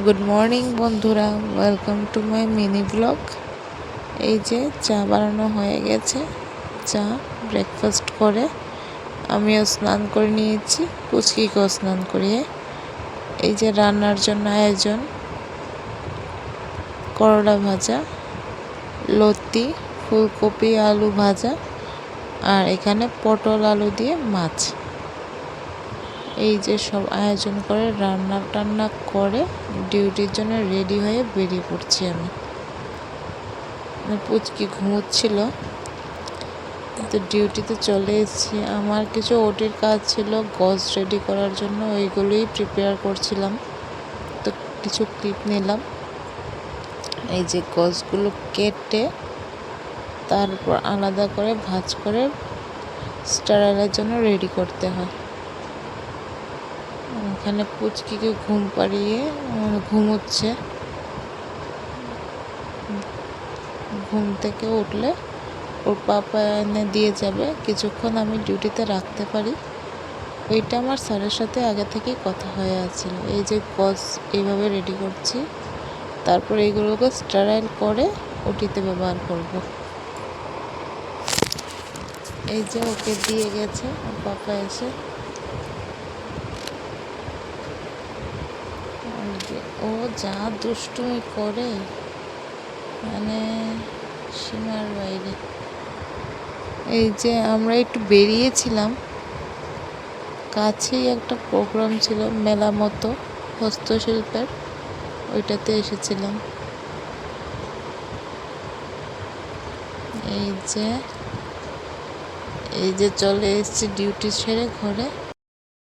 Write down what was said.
Good morning বন্ধুরা, welcome to my mini blog. এই যে চা বানানো হয়ে গেছে। চা ব্রেকফাস্ট করে আমিও স্নান করে নিয়েছি, পুচকিকেও স্নান করিয়ে। এই যে রান্নার জন্য আয়োজন: করলা ভাজা, লতি, ফুলকপি আলু ভাজা, আর এখানে পটল আলু দিয়ে মাছ। এই যে সব আয়োজন করে রান্না টান্না করে ডিউটির জন্য রেডি হয়ে বেরিয়ে পড়ছি আমি। পুচকি ঘুমোচ্ছিল, তো ডিউটিতে চলে এসেছি। আমার কিছু ওটির কাজ ছিল গজ রেডি করার জন্য, ওইগুলোই প্রিপেয়ার করছিলাম। তো কিছু ক্লিপ নিলাম। এই যে গজগুলো কেটে তারপর আলাদা করে ভাঁজ করে স্টারাইলের জন্য রেডি করতে হয়। এখানে পুচকিকে ঘুম পাড়িয়ে ঘুমোচ্ছে। ঘুম থেকে উঠলে ওর পাপা এনে দিয়ে যাবে। কিছুক্ষণ আমি ডিউটিতে রাখতে পারি, ওইটা আমার স্যারের সাথে আগে থেকেই কথা হয়ে আছিল। এই যে গজ এইভাবে রেডি করছি, তারপর এইগুলোকে স্টারাইল করে ওটিতে ব্যবহার করব। এই যে ওকে দিয়ে গেছে ওর পাপা এসে। ও যা দুষ্টুমি করে, মানে সীমার বাইরে। এই যে আমরা একটু বেরিয়েছিলাম, কাছেই একটা প্রোগ্রাম ছিল, মেলা মতো হস্তশিল্পের, ওইটাতে এসেছিলাম। এই যে চলে এসেছি ডিউটি ছেড়ে ঘরে।